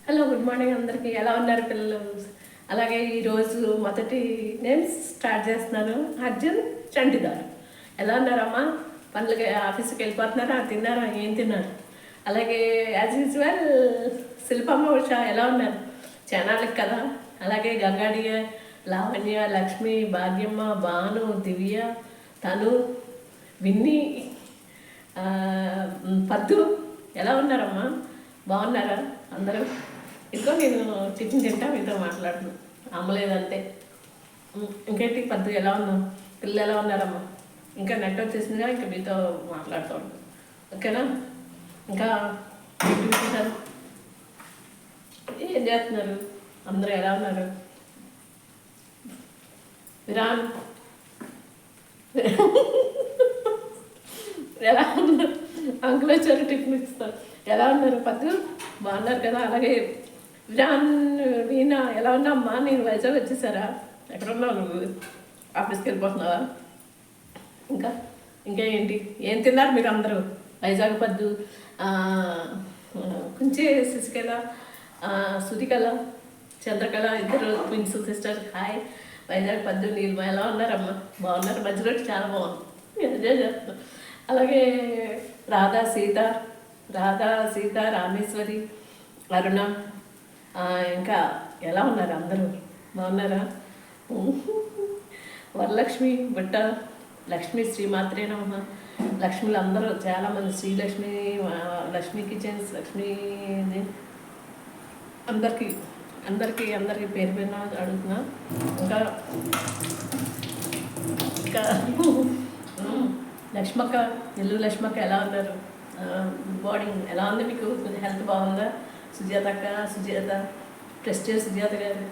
Hello, good morning అందరికీ. ఎలా ఉన్నారు పిల్లలు? అలాగే ఈరోజు మొదటి నేమ్స్ స్టార్ట్ చేస్తున్నాను. అర్జున్ చంటిదారు. ఎలా ఉన్నారమ్మా? పనులకి ఆఫీస్కి వెళ్ళిపోతున్నారా? తిన్నారా? ఏం తిన్నారు? అలాగే యాజ్ యూజువల్ శిల్పమ్మ ఉష ఎలా ఉన్నారు? చానాళ్ళకి కదా. అలాగే గంగాడియ, లావణ్య, లక్ష్మి, భాగ్యమ్మ, భాను, దివ్య, తను, విన్ని, ఆ, పద్దు ఎలా ఉన్నారమ్మా? బాగున్నారా అందరూ? ఇదిగో నేను టిఫిన్ తింటా మీతో మాట్లాడుతున్నాను. అమ్మలేదంటే. ఇంకేంటి పద్దు ఎలా ఉన్నావు? పిల్లలు ఎలా ఉన్నారమ్మా? ఇంకా నెట్ వచ్చేసిందిగా, ఇంకా మీతో మాట్లాడుతూ ఉంటాను. ఓకేనా? ఇంకా ఏంటి విశేషాలు? ఏం చేస్తున్నారు? అందరూ ఎలా ఉన్నారు? విరాన్ ఎలా ఉన్నారు? అంకుల్ వచ్చారు, టిఫిన్ ఇస్తారు. ఎలా ఉన్నారు పద్దు? బాగున్నారు కదా. అలాగే విరాన్, వీణా ఎలా ఉన్నామ్మా? నేను వైజాగ్ వచ్చేసారా? ఎక్కడ ఉన్నావు నువ్వు? ఆఫీస్కి వెళ్ళిపోతున్నావా? ఇంకా ఇంకా ఏంటి? ఏం తిన్నారు మీరు అందరూ? వైజాగ్ పద్దు, కుంచే, శశికళ, సుధికళ, చంద్రకళ, ఇద్దరు ట్విన్స్ సిస్టర్స్. హాయ్. వైజాగ్ పద్దు, నీలిమ ఎలా ఉన్నారమ్మా? బాగున్నారు. మధ్యలో చాలా బాగుంది, ఎంజాయ్ చేస్తున్నాం. అలాగే రాధా సీత, రామేశ్వరి, అరుణ, ఇంకా ఎలా ఉన్నారు అందరూ? బాగున్నారా? వరలక్ష్మి, బుట్ట, లక్ష్మి, శ్రీమాత్రే నమః. లక్ష్మిలు అందరూ చాలామంది, శ్రీలక్ష్మి, లక్ష్మీ కిచెన్స్, లక్ష్మీ, అందరికీ అందరికీ అందరికీ పేరు పేరున అడుగుతున్నా. ఇంకా ఇంకా లక్ష్మక్క, నెల్లూరు లక్ష్మక్క ఎలా ఉన్నారు? Good morning. ఎలా ఉంది మీకు? హెల్త్ బాగుందా? సుజాత, ప్రెస్టేజ్ సుజాత గారు,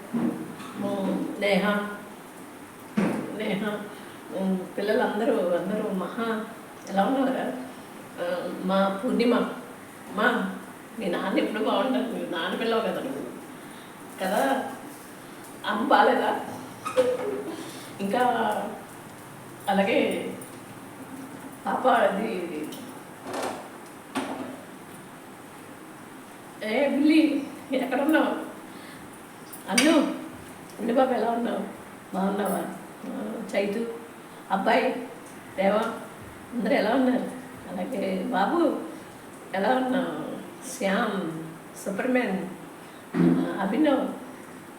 నేహ, పిల్లలు అందరూ మహా ఎలా ఉన్నారా? మా పూర్ణిమ, మా మీ నాన్న ఎప్పుడు బాగుంటారు. మీ నాన్న పిల్లవు కదా నువ్వు కదా. అమ్మ బాగాలేదా? ఇంకా అలాగే పాప, అది బిల్లి ఎక్కడ ఉన్నావు? అన్ను, ఉండి బాబు ఎలా ఉన్నావు? బాగున్నావా? చైతు, అబ్బాయి, దేవా అందరూ ఎలా ఉన్నారు? అలాగే బాబు ఎలా ఉన్నావు? శ్యామ్, సూపర్మ్యాన్, అభినవ్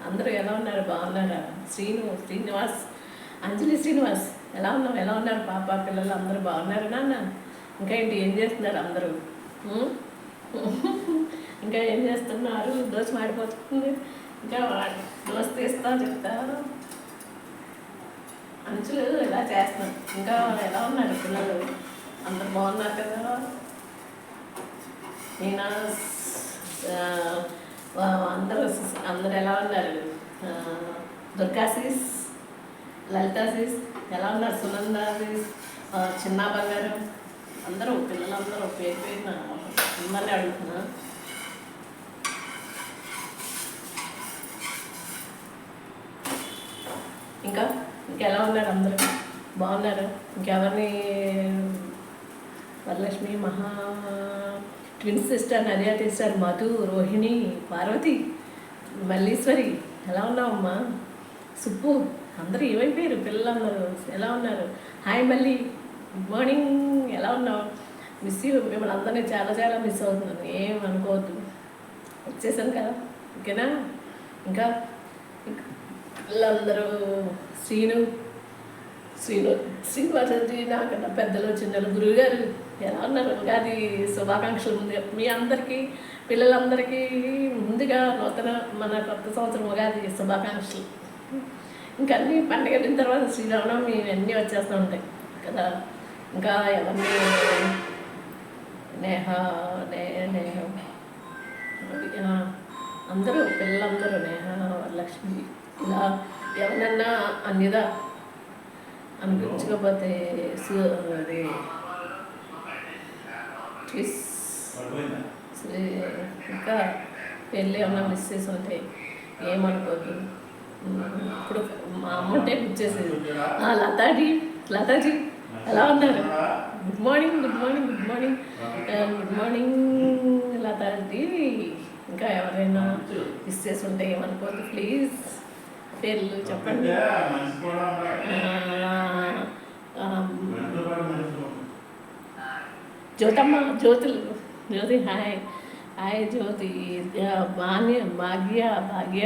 అందరూ ఎలా ఉన్నారు? బాగున్నారా? శ్రీనివాస్, అంజలి శ్రీనివాస్ ఎలా ఉన్నారు? పాప, పిల్లలు అందరూ బాగున్నారు నాన్న? ఇంకా ఏంటి, ఏం చేస్తున్నారు అందరూ? ఇంకా ఏం చేస్తున్నారు? దోశ మాడిపోతుంది. ఇంకా దోశ తీస్తా చెప్తా. అంచులు ఇలా చేస్తున్నాను. ఇంకా ఎలా ఉన్నారు పిల్లలు? అందరు బాగున్నారు కదా. నేను అందరూ ఎలా ఉన్నారు? దుర్గాశీస్, లలితాశీస్ ఎలా ఉన్నారు? సునందాశీస్, చిన్న బంగారం అందరూ, పిల్లలందరూ పేరు పేరున మిమ్మల్ని అడుగుతున్నా. ఇంకా ఇంకెలా ఉన్నారు అందరూ? బాగున్నారు? ఇంకెవరిని? Varalakshmi, Maha, twins sister, Nadiya sister, Madhu, Rohini, Parvathi, Malleswari ఎలా ఉన్నావమ్మా? సుప్పు అందరూ ఏమైపోయారు? పిల్లలందరూ ఎలా ఉన్నారు? హాయ్ మళ్ళీ, గుడ్ మార్నింగ్. ఎలా ఉన్నావు? Miss you. మిమ్మల్ని అందరినీ చాలా చాలా మిస్ అవుతున్నాను. ఏం అనుకోవద్దు, వచ్చేసాను కదా. ఓకేనా? ఇంకా పిల్లలందరూ శ్రీనివాసజీ, నాకన్నా పెద్దలు చిన్నలు, గురువుగారు ఎలా ఉన్నారు? ఉగాది శుభాకాంక్షలు మీ అందరికీ, పిల్లలందరికీ ముందుగా మన కొత్త సంవత్సరం ఉగాది శుభాకాంక్షలు. ఇంకా అన్ని పండుగ అయిన తర్వాత శ్రీరామనవమి ఇవన్నీ వచ్చేస్తూ ఉంటాయి కదా. ఇంకా ఎవరిని? నేహ, అందరూ పిల్లలందరూ, నేహ, లక్ష్మి, ఇలా ఎవరన్నా అన్నిదా అనిపించకపోతే అది ఇంకా పెళ్ళి ఏమన్నా మిస్ చేసి ఉంటే ఏమనుకోద్దు. ఇప్పుడు మా అమ్మ ఉంటే బుక్ చేసేది. లతాజీ ఎలా ఉన్నారు? Good morning Lataji. ఇంకా ఎవరైనా మిస్టేక్స్ ఉంటే ఏమనుకోవద్దు ప్లీజ్. పేర్లు చెప్పండి. జ్యోతమ్మ, జ్యోతి హాయ్ హాయ్ జ్యోతి, భాగ్య భాగ్య